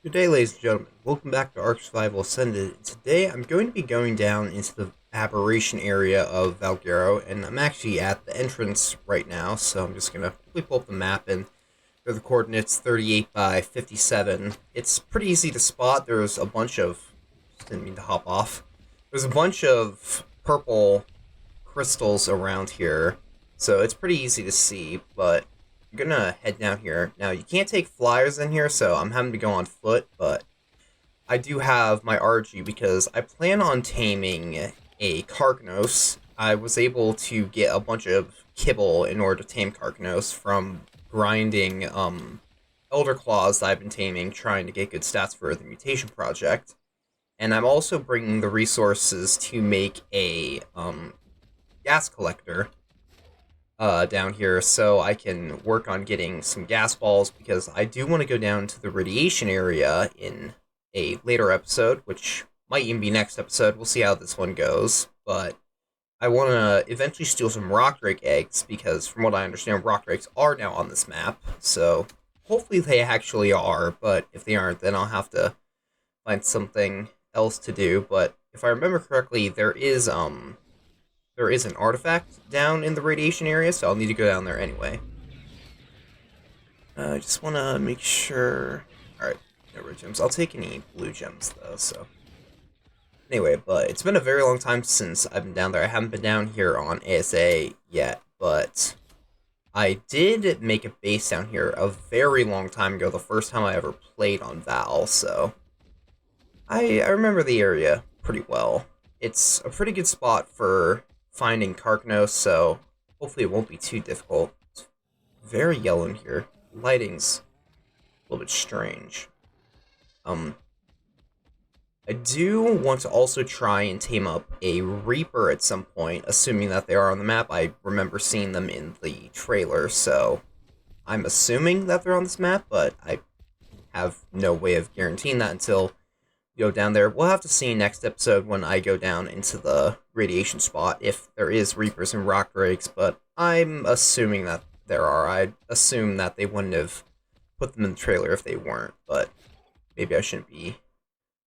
Good day, ladies and gentlemen. Welcome back to Ark Survival Ascended. Today, I'm going to be going down into the aberration area of Valguero, and I'm actually at the entrance right now, so I'm just going to quickly pull up the map and go to the coordinates 38 by 57. It's pretty easy to spot. There's a bunch of... Just didn't mean to hop off. There's a bunch of purple crystals around here, so it's pretty easy to see, but I'm gonna head down here. Now, you can't take flyers in here, so I'm having to go on foot, but I do have my RG because I plan on taming a Karkinos. I was able to get a bunch of kibble in order to tame Karkinos from grinding Elder Claws that I've been taming, trying to get good stats for the mutation project. And I'm also bringing the resources to make a gas collector down here so I can work on getting some gas balls, because I do want to go down to the radiation area in a later episode, which might even be next episode. We'll see how this one goes, but I want to eventually steal some rock drake eggs, because from what I understand, rock drakes are now on this map, so hopefully they actually are, but if they aren't, then I'll have to find something else to do. But if I remember correctly, there is an artifact down in the radiation area, so I'll need to go down there anyway. I just want to make sure... Alright, no red gems. I'll take any blue gems, though, so... Anyway, but it's been a very long time since I've been down there. I haven't been down here on ASA yet, but I did make a base down here a very long time ago, the first time I ever played on Val, so... I remember the area pretty well. It's a pretty good spot for finding Karkinos, so hopefully it won't be too difficult. It's very yellow in here. Lighting's a little bit strange. I do want to also try and tame up a Reaper at some point, assuming that they are on the map. I remember seeing them in the trailer, so I'm assuming that they're on this map, but I have no way of guaranteeing that until go down there. We'll have to see next episode when I go down into the radiation spot if there is Reapers and Rock Drakes, but I'm assuming that there are. I'd assume that they wouldn't have put them in the trailer if they weren't, but maybe I shouldn't be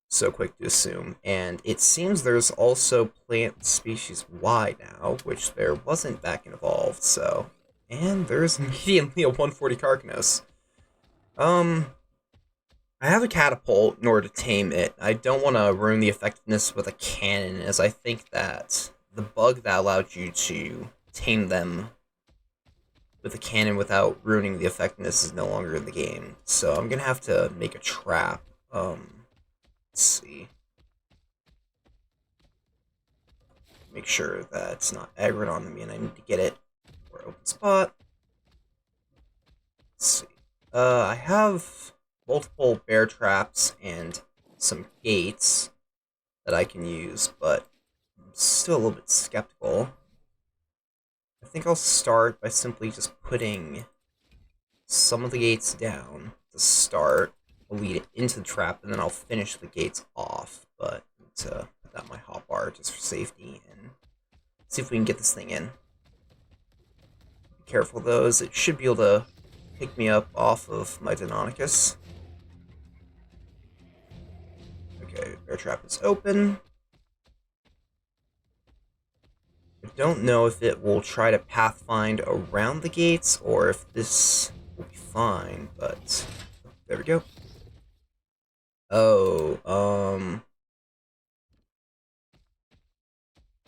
so quick to assume. And it seems there's also plant species Y now, which there wasn't back in Evolved, so... And there's immediately a 140 Karkinos. I have a catapult in order to tame it. I don't want to ruin the effectiveness with a cannon, as I think that the bug that allowed you to tame them with a cannon without ruining the effectiveness is no longer in the game. So I'm going to have to make a trap. Let's see. Make sure that it's not aggroed on me and I need to get it for open spot. Let's see. I have multiple bear traps and some gates that I can use, but I'm still a little bit skeptical. I think I'll start by simply just putting some of the gates down to start. I'll lead it into the trap, and then I'll finish the gates off, but I need to put that in my hotbar just for safety, and see if we can get this thing in. Be careful though, as it should be able to pick me up off of my Deinonychus. Okay, bear trap is open. I don't know if it will try to pathfind around the gates or if this will be fine, but there we go. Oh,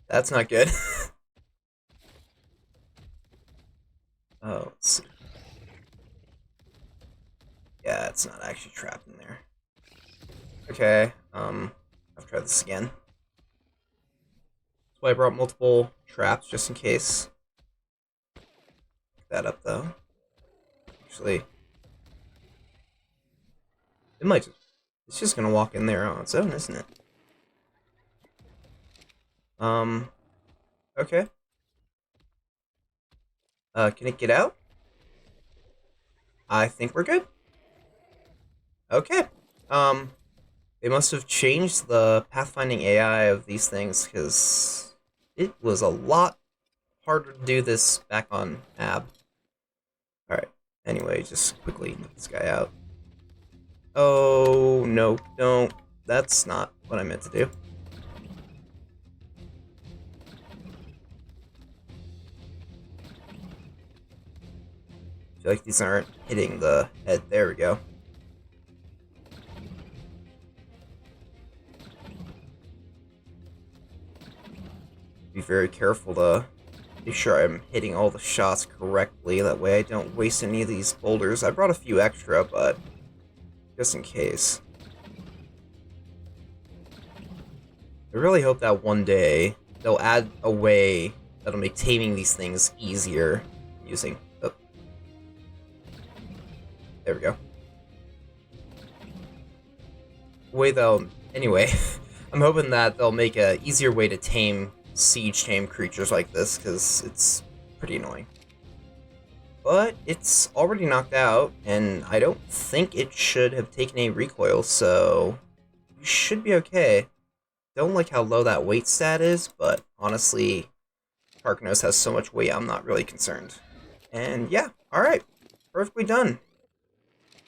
that's not good. Oh, let's see. Yeah, it's not actually trapped in there. Okay, I've tried this again. That's why I brought multiple traps, just in case. Pick that up, though. Actually, it might just... It's just gonna walk in there on its own, isn't it? Okay. Can it get out? I think we're good. Okay. They must have changed the pathfinding AI of these things, because it was a lot harder to do this back on Ab. Alright, anyway, just quickly knock this guy out. Oh, no, don't. That's not what I meant to do. I feel like these aren't hitting the head. There we go. Be very careful to make sure I'm hitting all the shots correctly. That way I don't waste any of these boulders. I brought a few extra, but just in case. I really hope that one day they'll add a way that'll make taming these things easier using... Oh. There we go. Anyway, I'm hoping that they'll make a easier way to siege tame creatures like this, because it's pretty annoying. But it's already knocked out, and I don't think it should have taken a recoil, so you should be okay. Don't like how low that weight stat is, but honestly, Karkinos has so much weight, I'm not really concerned. And yeah, alright, perfectly done.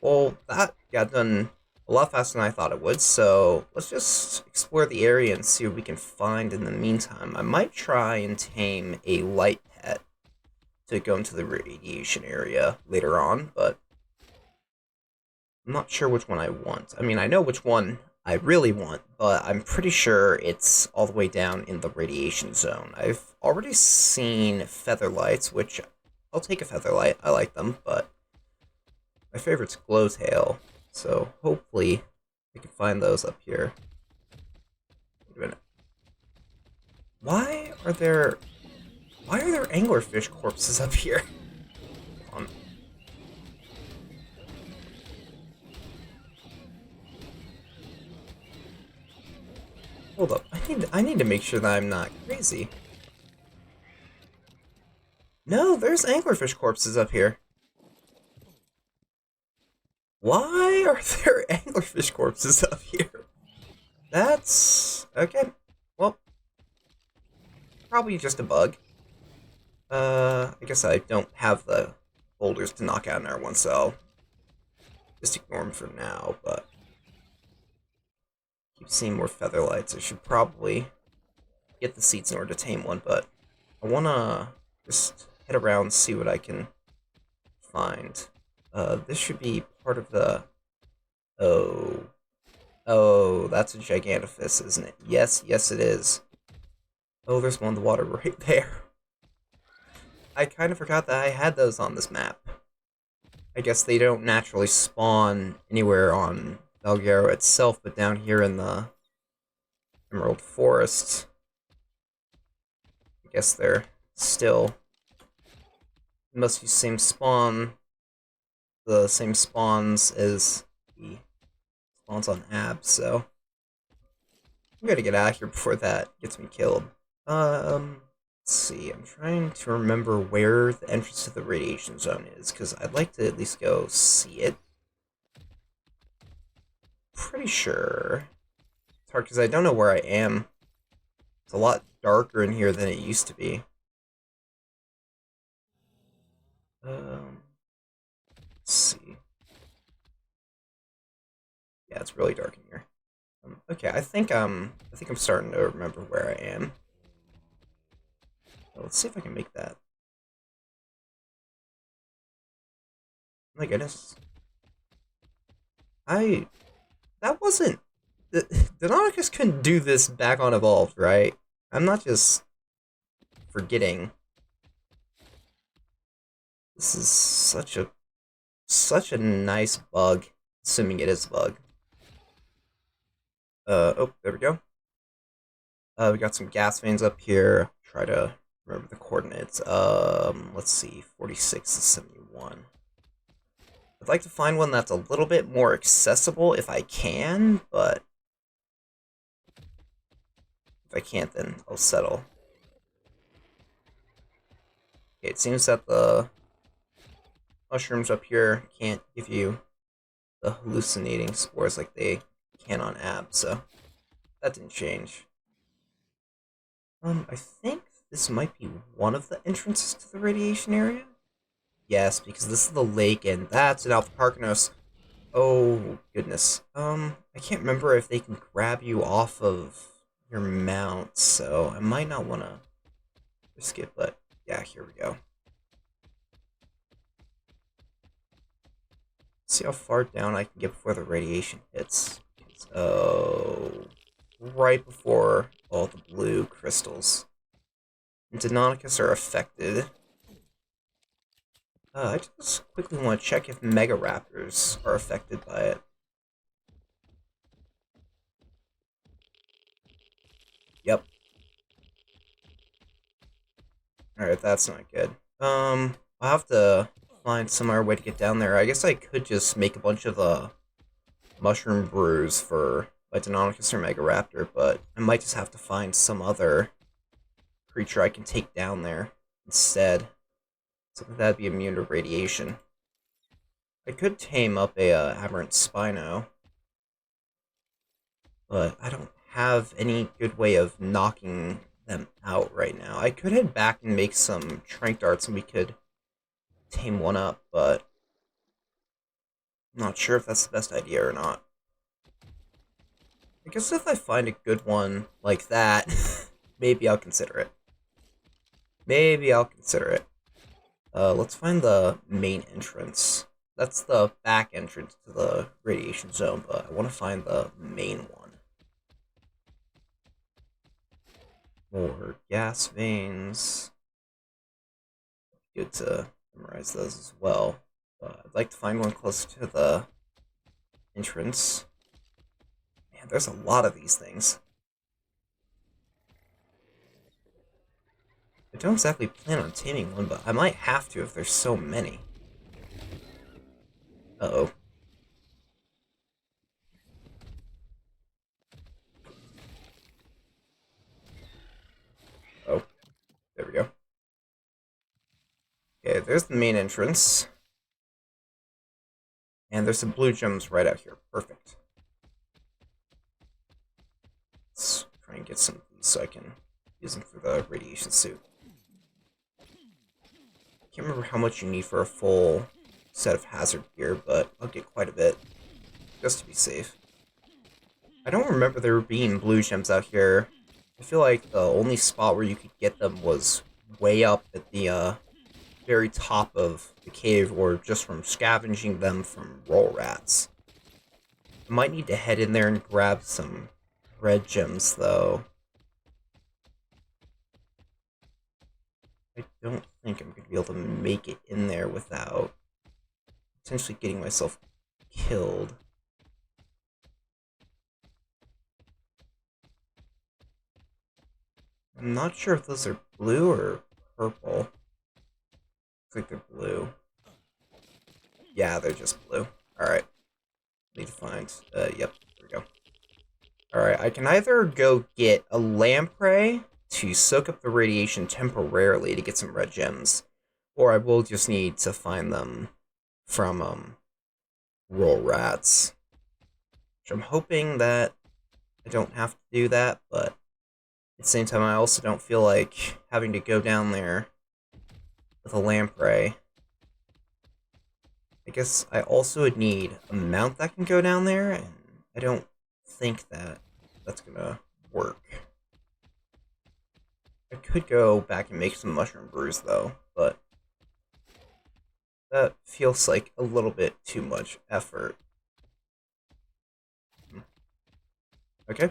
Well, that got done a lot faster than I thought it would, so let's just explore the area and see what we can find in the meantime. I might try and tame a light pet to go into the radiation area later on, but I'm not sure which one I want. I mean, I know which one I really want, but I'm pretty sure it's all the way down in the radiation zone. I've already seen featherlights, which I'll take a featherlight. I like them, but my favorite's glowtail, so hopefully I can find those up here. Wait a minute. Why are there anglerfish corpses up here? Hold up, I need to make sure that I'm not crazy. No, there's anglerfish corpses up here. Why are there anglerfish corpses up here? That's... okay. Well, probably just a bug. I guess I don't have the boulders to knock out in our one, so I'll just ignore them for now, but... keep seeing more featherlights. I should probably get the seeds in order to tame one, but I wanna just head around and see what I can find. This should be part of the... Oh, that's a Gigantophis, isn't it? Yes, it is. Oh, there's one in the water right there. I kind of forgot that I had those on this map. I guess they don't naturally spawn anywhere on Valguero itself, but down here in the Emerald Forest, I guess they're still... must be same spawn... the same spawns as the spawns on Ab, so I'm gonna get out of here before that gets me killed. Let's see, I'm trying to remember where the entrance to the radiation zone is, because I'd like to at least go see it. Pretty sure. It's hard because I don't know where I am. It's a lot darker in here than it used to be. Let's see. Yeah, it's really dark in here. Okay, I think I'm starting to remember where I am. So let's see if I can make that. My goodness. That wasn't... Deinonychus couldn't do this back on Evolved, right? I'm not just forgetting. This is such a nice bug, assuming it is a bug. Oh, there we go. We got some gas veins up here. Try to remember the coordinates. Let's see, 46 and 71. I'd like to find one that's a little bit more accessible if I can, but if I can't, then I'll settle. Okay, it seems that the mushrooms up here can't give you the hallucinating spores like they can on Ab, so that didn't change. I think this might be one of the entrances to the radiation area. Yes, because this is the lake, and that's an Alpha Karkinos. Oh, goodness. I can't remember if they can grab you off of your mount, so I might not want to risk it, but yeah, here we go. See how far down I can get before the radiation hits. Oh, right before all the blue crystals. And Deinonychus are affected. I just quickly want to check if Mega Raptors are affected by it. Yep. Alright, that's not good. I'll have to find some other way to get down there. I guess I could just make a bunch of mushroom brews for my Deinonychus or Mega Raptor, but I might just have to find some other creature I can take down there instead. Something that'd be immune to radiation. I could tame up a aberrant Spino, but I don't have any good way of knocking them out right now. I could head back and make some trank darts and we could tame one up, but I'm not sure if that's the best idea or not. I guess if I find a good one like that, maybe I'll consider it. Maybe I'll consider it. Let's find the main entrance. That's the back entrance to the radiation zone, but I want to find the main one. More gas veins. Good to memorize those as well. I'd like to find one close to the entrance. Man, there's a lot of these things. I don't exactly plan on taming one, but I might have to if there's so many. Uh-oh. Oh, there we go. Okay, there's the main entrance. And there's some blue gems right out here. Perfect. Let's try and get some of these so I can use them for the radiation suit. Can't remember how much you need for a full set of hazard gear, but I'll get quite a bit, just to be safe. I don't remember there being blue gems out here. I feel like the only spot where you could get them was way up at the very top of the cave, or just from scavenging them from roll rats. I might need to head in there and grab some red gems, though. I don't think I'm going to be able to make it in there without potentially getting myself killed. I'm not sure if those are blue or purple. Looks like they're blue. Yeah, they're just blue. Alright. Need to find... yep, there we go. Alright, I can either go get a lamprey to soak up the radiation temporarily to get some red gems, or I will just need to find them from, roll rats. Which I'm hoping that I don't have to do that, but at the same time I also don't feel like having to go down there with a lamprey. I guess I also would need a mount that can go down there, and I don't think that that's gonna work. I could go back and make some mushroom brews, though, but that feels like a little bit too much effort. Okay.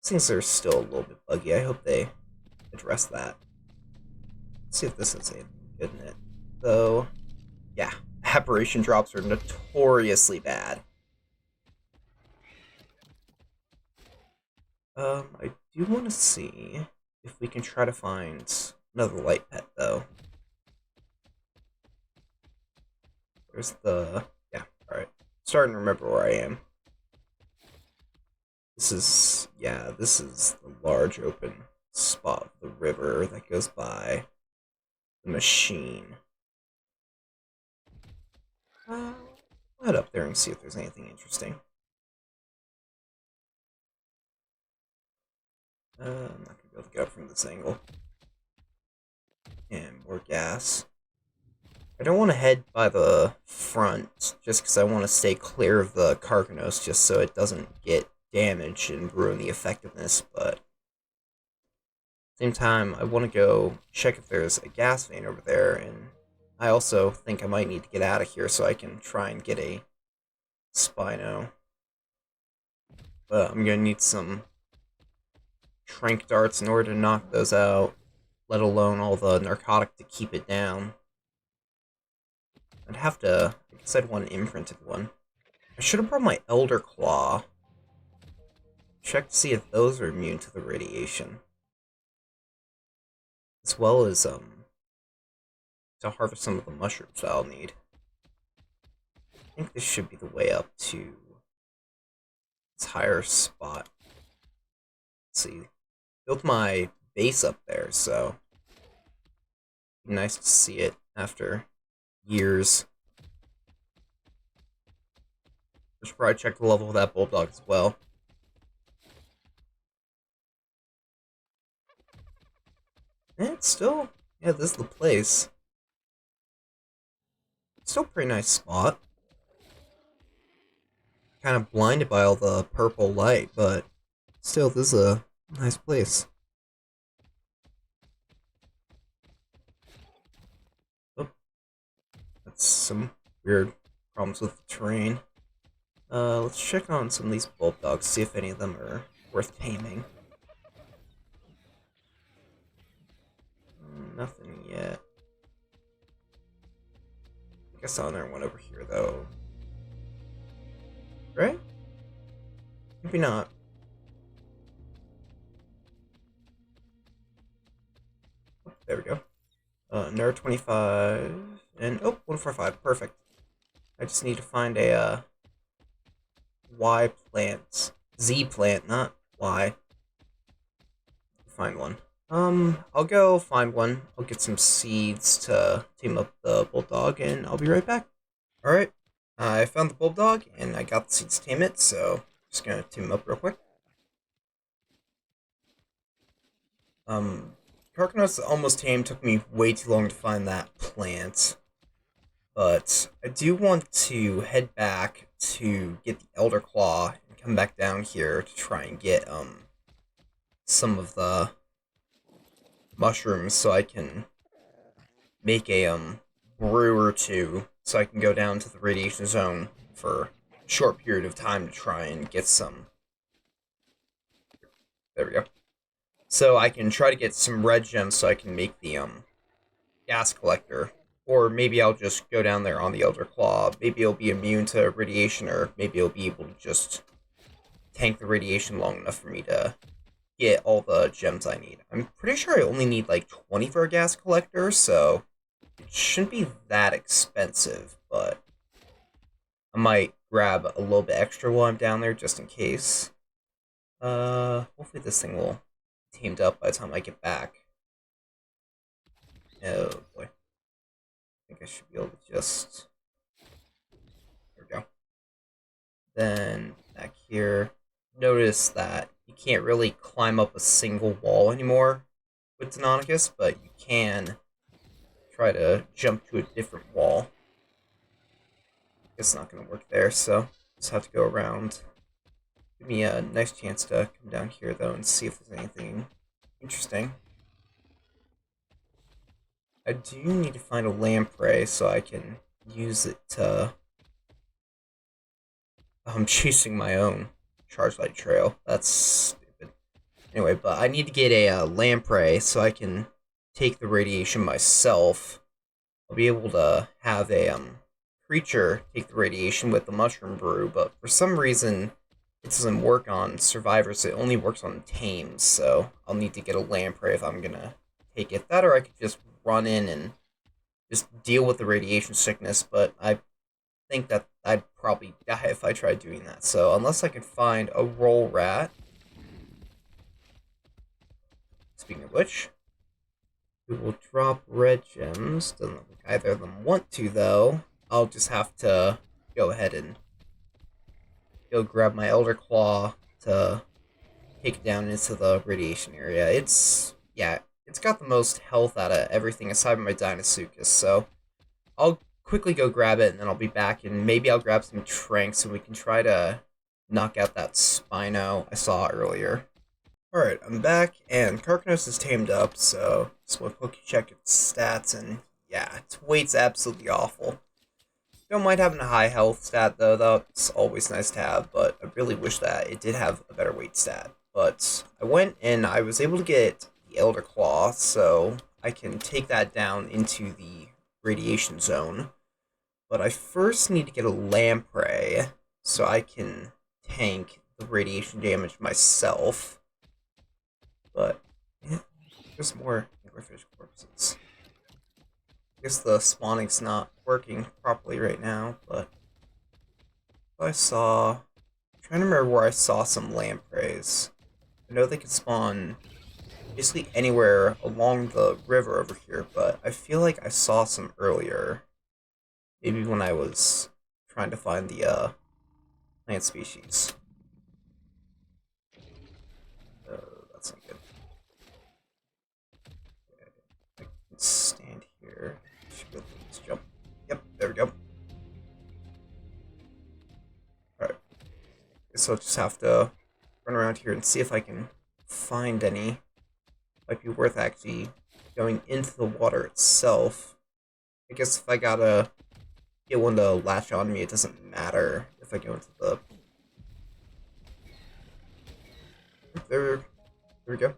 Things are still a little bit buggy. I hope they address that. Let's see if this is anything good in it. Though, yeah, aberration drops are notoriously bad. I do want to see if we can try to find another light pet, though. There's the... yeah, alright. Starting to remember where I am. This is... yeah, this is the large open spot of the river that goes by the machine. I'll head up there and see if there's anything interesting. I'm not gonna be able to get up from this angle. And more gas. I don't want to head by the front just because I want to stay clear of the Karkinos just so it doesn't get damaged and ruin the effectiveness, but same time, I want to go check if there's a gas vein over there, and I also think I might need to get out of here so I can try and get a Spino. But I'm gonna need some trank darts in order to knock those out, let alone all the narcotic to keep it down. I'd have to, I guess I'd want an imprinted one. I should have brought my Elder Claw. Check to see if those are immune to the radiation. As well as, to harvest some of the mushrooms that I'll need. I think this should be the way up to this higher spot. Let's see. Built my base up there, so nice to see it after years. I should probably check the level of that bulldog as well. And it's still, yeah, this is the place. Still a pretty nice spot. Kind of blinded by all the purple light, but still, this is a nice place. Oh, that's some weird problems with the terrain. Let's check on some of these bulldogs, see if any of them are worth taming. Nothing yet. I guess I saw another one over here, though. Right? Maybe not. Oh, there we go. Nerd 25 and 145. Perfect. I just need to find a Y plant, Z plant, not Y. Find one. I'll go find one. I'll get some seeds to team up the bulldog, and I'll be right back. All right. I found the bulldog, and I got the seeds to tame it. So just gonna team him up real quick. Karkinos almost tamed. Took me way too long to find that plant. But I do want to head back to get the Elder Claw and come back down here to try and get some of the mushrooms so I can make a brew or two so I can go down to the radiation zone for a short period of time to try and get some. There we go. So I can try to get some red gems so I can make the gas collector. Or maybe I'll just go down there on the Elder Claw. Maybe it'll be immune to radiation, or maybe it'll be able to just tank the radiation long enough for me to get all the gems I need. I'm pretty sure I only need like 20 for a gas collector, so it shouldn't be that expensive, but I might grab a little bit extra while I'm down there just in case. Hopefully this thing will be tamed up by the time I get back. Oh boy. I think I should be able to just... There we go. Then, back here. Notice that you can't really climb up a single wall anymore with Deinonychus, but you can try to jump to a different wall. It's not going to work there, so just have to go around. Give me a nice chance to come down here, though, and see if there's anything interesting. I do need to find a lamprey so I can use it to... I'm chasing my own charge light trail. That's stupid. Anyway, but I need to get a lamprey so I can take the radiation myself. I'll be able to have a creature take the radiation with the mushroom brew, but for some reason it doesn't work on survivors. It only works on tames, so I'll need to get a lamprey if I'm gonna take it. That, or I could just run in and just deal with the radiation sickness, but I think that I'd probably die if I tried doing that. So unless I can find a roll rat. Speaking of which, we will drop red gems. Doesn't look like either of them want to, though. I'll just have to go ahead and go grab my Elder Claw to take it down into the radiation area. It's got the most health out of everything aside from my Deinosuchus, so I'll quickly go grab it, and then I'll be back, and maybe I'll grab some tranks, and we can try to knock out that Spino I saw earlier. Alright, I'm back, and Karkinos is tamed up, so just want to quickly check its stats, and yeah, its weight's absolutely awful. Don't mind having a high health stat, though. That's always nice to have, but I really wish that it did have a better weight stat. But I went and I was able to get the Elder Claw, so I can take that down into the radiation zone. But I first need to get a lamprey, so I can tank the radiation damage myself. But, yeah, there's more anglerfish corpses. I guess the spawning's not working properly right now, but I saw... I'm trying to remember where I saw some lampreys. I know they can spawn basically anywhere along the river over here, but I feel like I saw some earlier. Maybe when I was trying to find the plant species. That's not good. Okay, I can stand here. Should be able to just jump. Yep, there we go. Alright. Guess I'll just have to run around here and see if I can find any. Might be worth actually going into the water itself. I guess if I gotta get one to latch on me, it doesn't matter if I go into the... There we go.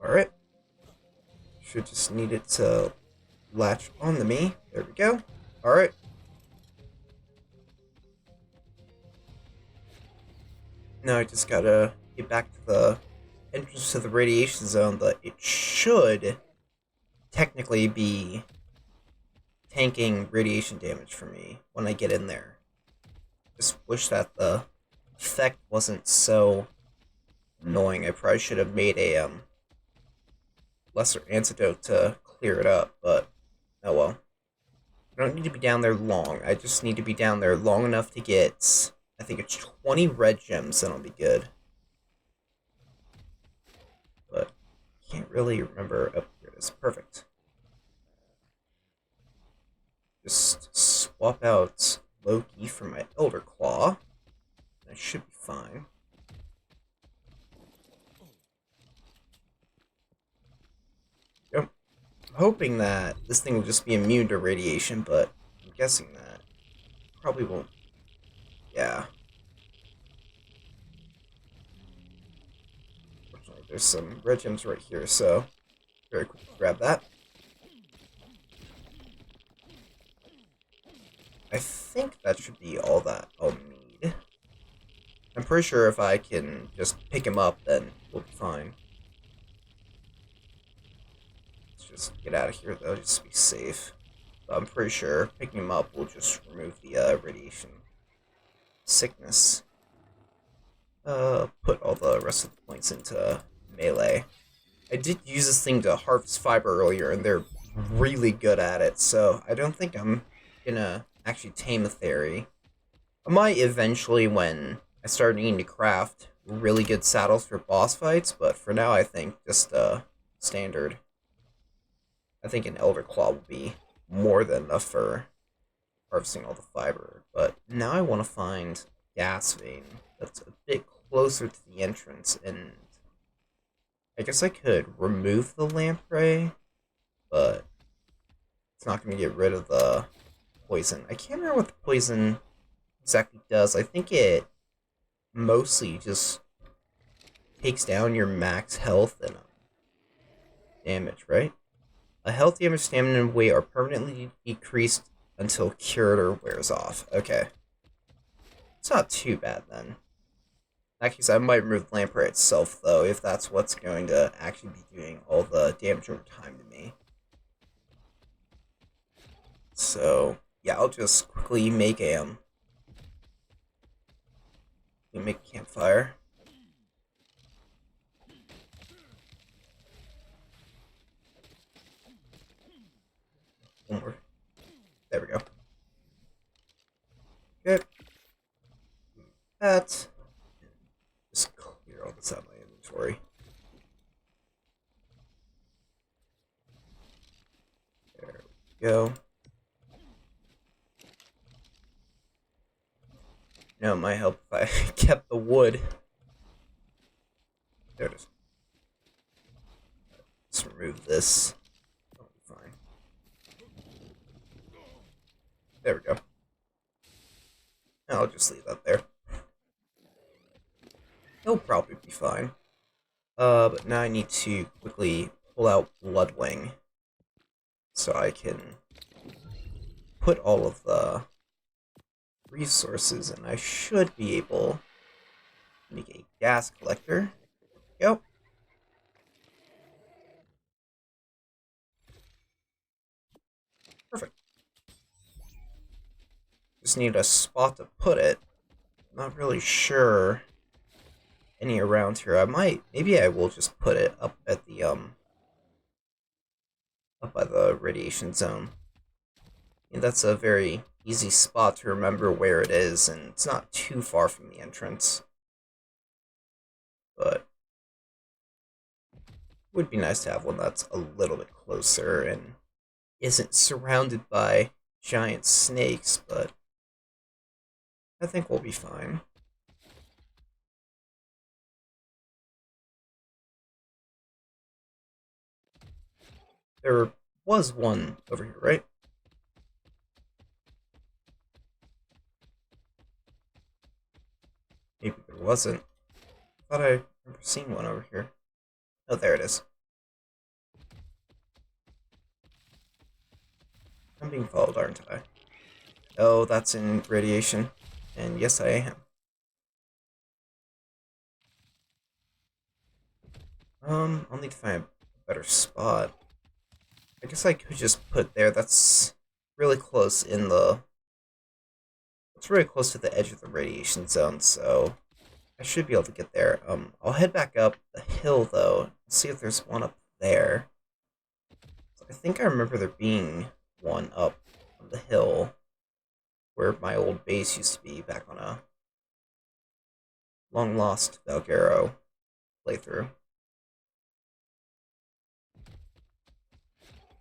Alright. Should just need it to latch onto me. There we go. Alright. Now I just gotta get back to the entrance to the radiation zone, but it should technically be tanking radiation damage for me when I get in there. Just wish that the effect wasn't so annoying. I probably should have made a lesser antidote to clear it up, but oh well. I don't need to be down there long. I just need to be down there long enough to get, I think it's 20 red gems, and I'll be good. But can't really remember. Oh, here it is. Perfect. Just swap out Loki for my Elder Claw. I should be fine. Yep. I'm hoping that this thing will just be immune to radiation, but I'm guessing that probably won't. Yeah. Fortunately, there's some red gems right here, so very quickly grab that. I think that should be all that I'll need. I'm pretty sure if I can just pick him up, then we'll be fine. Let's just get out of here, though, just to be safe. But I'm pretty sure picking him up will just remove the radiation sickness. Put all the rest of the points into melee. I did use this thing to harvest fiber earlier, and they're really good at it, so I don't think I'm gonna actually tame a theory. I might eventually, when I start needing to craft really good saddles for boss fights, but for now I think just standard. I think an Elder Claw will be more than enough for harvesting all the fiber, but now I want to find gas vein that's a bit closer to the entrance, and I guess I could remove the lamprey, but it's not going to get rid of the poison. I can't remember what the poison exactly does. I think it mostly just takes down your max health and damage, right? A health, damage, stamina, and weight are permanently decreased until cured or wears off. Okay. It's not too bad then. In that case, I might remove the lamprey itself, though, if that's what's going to actually be doing all the damage over time to me. So, yeah, I'll just quickly make a campfire. One more. There we go. Good. That. Just clear all this out of my inventory. go. No, it might help if I kept the wood. There it is. Let's remove this. That'll be fine. There we go. I'll just leave that there. He'll probably be fine. But now I need to quickly pull out Bloodwing so I can put all of the resources, and I should be able to make a gas collector. Yep. Perfect. Just need a spot to put it. Not really sure any around here. Maybe I will just put it up at the, up by the radiation zone. And that's a very easy spot to remember where it is, and it's not too far from the entrance. But it would be nice to have one that's a little bit closer and isn't surrounded by giant snakes, but I think we'll be fine. There was one over here, right? Maybe there wasn't. I thought I remember seeing one over here. Oh, there it is. I'm being followed, aren't I? Oh, that's in radiation. And yes, I am. I'll need to find a better spot. I guess I could just put there. That's really close in the... It's really close to the edge of the radiation zone, so I should be able to get there. I'll head back up the hill, though, and see if there's one up there. So I think I remember there being one up on the hill where my old base used to be back on a long-lost Valguero playthrough.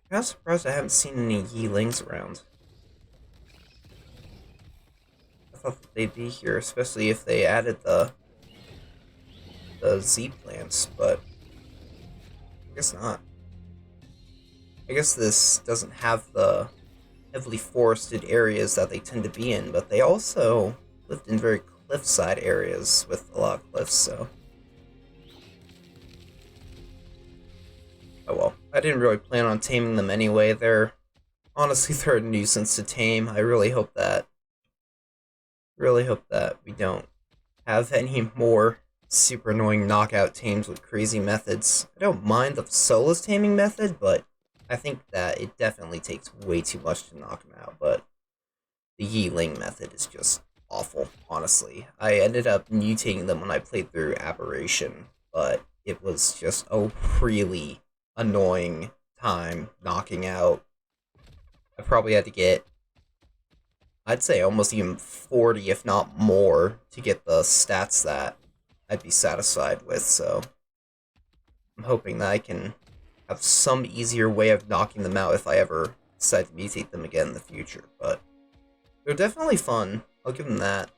I'm kind of surprised I haven't seen any Yeelings around. I thought that they'd be here, especially if they added the Z plants, but I guess not. I guess this doesn't have the heavily forested areas that they tend to be in, but they also lived in very cliffside areas with a lot of cliffs, so... Oh well, I didn't really plan on taming them anyway. Honestly, they're a nuisance to tame. I really hope that we don't have any more super annoying knockout tames with crazy methods. I don't mind the Solus taming method, but I think that it definitely takes way too much to knock them out, but the Yeeling method is just awful, honestly. I ended up mutating them when I played through Aberration, but it was just a really annoying time knocking out. I probably had to get, I'd say almost even 40, if not more, to get the stats that I'd be satisfied with, so I'm hoping that I can have some easier way of knocking them out if I ever decide to mutate them again in the future, but they're definitely fun. I'll give them that.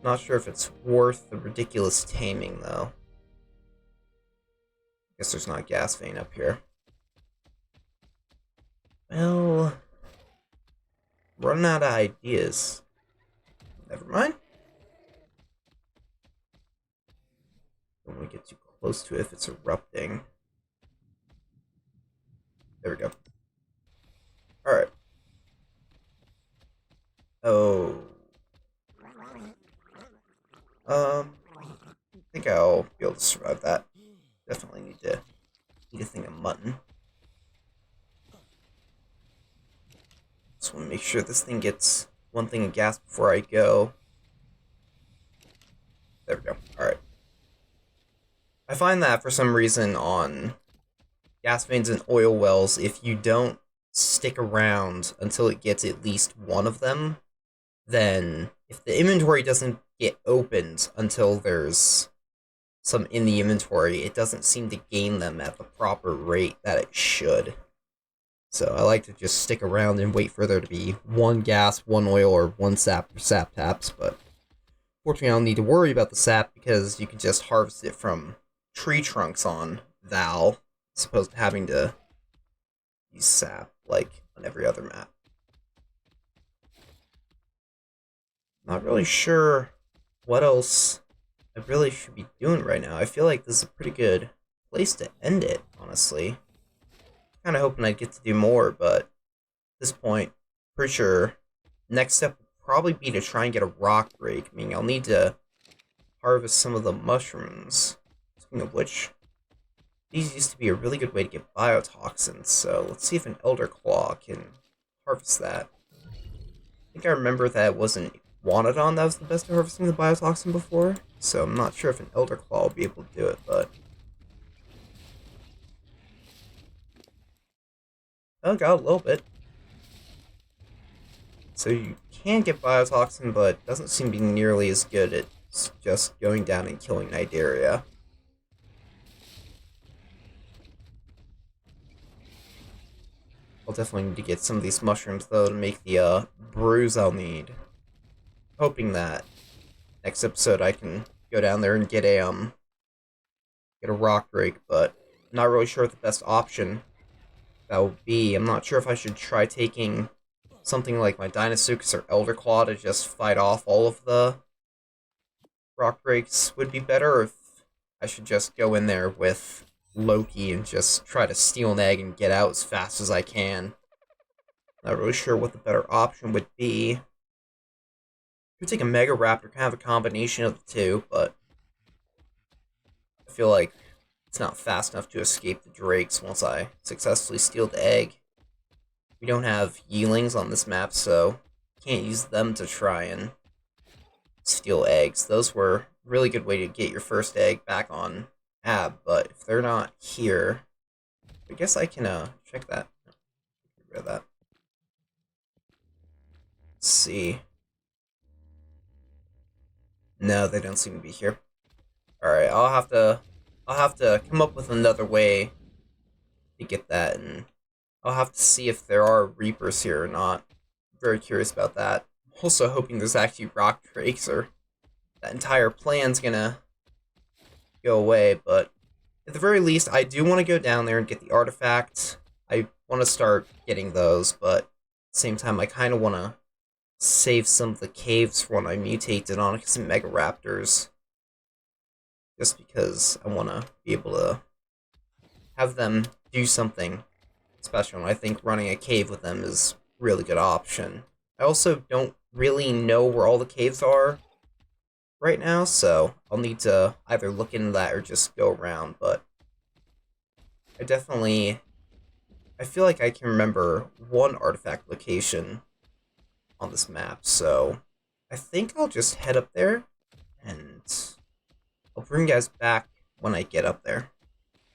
Not sure if it's worth the ridiculous taming, though. Guess there's not a gas vein up here. Well, running out of ideas. Never mind. Don't want to get too close to it if it's erupting. There we go. Alright. Oh. I think I'll be able to survive that. Definitely need to eat a thing of mutton. Just want to make sure this thing gets one thing of gas before I go. There we go. Alright. I find that for some reason on gas veins and oil wells, if you don't stick around until it gets at least one of them, then if the inventory doesn't get opened until there's some in the inventory, it doesn't seem to gain them at the proper rate that it should. So I like to just stick around and wait for there to be one gas, one oil, or one sap for sap taps, but fortunately I don't need to worry about the sap because you can just harvest it from tree trunks on Val, as opposed to having to use sap like on every other map. Not really sure what else I really should be doing right now. I feel like this is a pretty good place to end it, honestly. Kind of hoping I'd get to do more, but at this point, pretty sure next step will probably be to try and get a rock break. Meaning I'll need to harvest some of the mushrooms. Speaking of which, these used to be a really good way to get biotoxins, so let's see if an Elder Claw can harvest that. I think I remember that it wasn't Wanodon that was the best at harvesting the biotoxin before, so I'm not sure if an Elder Claw will be able to do it, but... Oh, got a little bit. So you can get biotoxin, but it doesn't seem to be nearly as good at just going down and killing Nidaria. I'll definitely need to get some of these mushrooms, though, to make the brews I'll need. Hoping that next episode I can go down there and get a rock break, but I'm not really sure what the best option that would be. I'm not sure if I should try taking something like my Dinosuchus or Elder Claw to just fight off all of the rock breaks would be better, or if I should just go in there with Loki and just try to steal an egg and get out as fast as I can. Not really sure what the better option would be. Could take a Mega Raptor, kind of a combination of the two, but I feel like it's not fast enough to escape the Drakes once I successfully steal the egg. We don't have Yeelings on this map, so can't use them to try and steal eggs. Those were a really good way to get your first egg back on Ab, but if they're not here, I guess I can check that. Get rid of that. Let's see. No, they don't seem to be here. Alright, I'll have to come up with another way to get that, and I'll have to see if there are Reapers here or not. I'm very curious about that. I'm also hoping there's actually rock drakes, or that entire plan's gonna go away, but at the very least, I do want to go down there and get the artifact. I want to start getting those, but at the same time, I kind of want to save some of the caves for when I mutate Deinonychus and Mega Raptors. Just because I want to be able to have them do something special, and I think running a cave with them is a really good option. I also don't really know where all the caves are right now, so I'll need to either look into that or just go around, but I feel like I can remember one artifact location on this map, so I think I'll just head up there, and I'll bring you guys back when I get up there.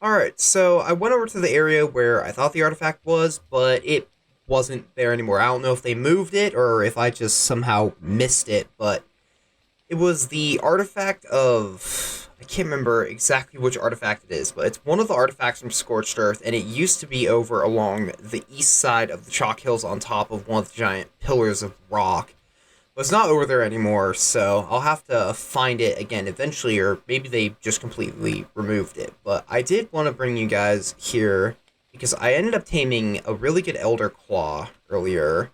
Alright, so I went over to the area where I thought the artifact was, but it wasn't there anymore. I don't know if they moved it or if I just somehow missed it, but it was the artifact of... I can't remember exactly which artifact it is, but it's one of the artifacts from Scorched Earth, and it used to be over along the east side of the Chalk Hills on top of one of the giant pillars of rock. But it's not over there anymore, so I'll have to find it again eventually, or maybe they just completely removed it. But I did want to bring you guys here, because I ended up taming a really good Elder Claw earlier,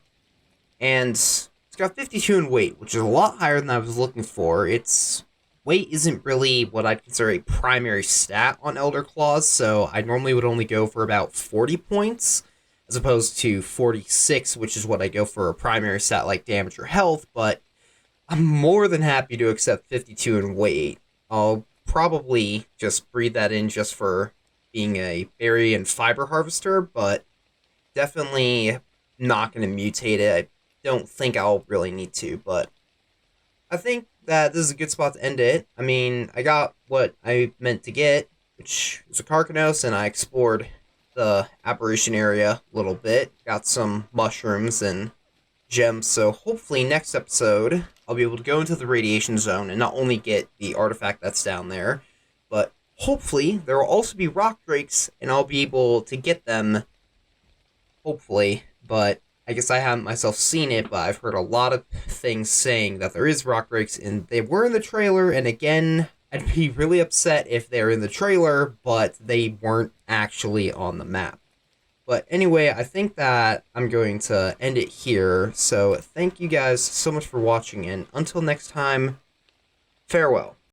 and it's got 52 in weight, which is a lot higher than I was looking for. Its weight isn't really what I'd consider a primary stat on Elder Claws, so I normally would only go for about 40 points, as opposed to 46, which is what I go for a primary stat like damage or health, but I'm more than happy to accept 52 in weight. I'll probably just breed that in just for being a berry and fiber harvester, but definitely not going to mutate it. I don't think I'll really need to, but I think that this is a good spot to end it. I mean, I got what I meant to get, which is a Karkinos, and I explored the aberration area a little bit. Got some mushrooms and gems, so hopefully next episode I'll be able to go into the radiation zone and not only get the artifact that's down there, but hopefully there will also be rock drakes and I'll be able to get them hopefully, but I guess I haven't myself seen it, but I've heard a lot of things saying that there is rock breaks, and they were in the trailer, and again, I'd be really upset if they're in the trailer, but they weren't actually on the map. But anyway, I think that I'm going to end it here, so thank you guys so much for watching, and until next time, farewell.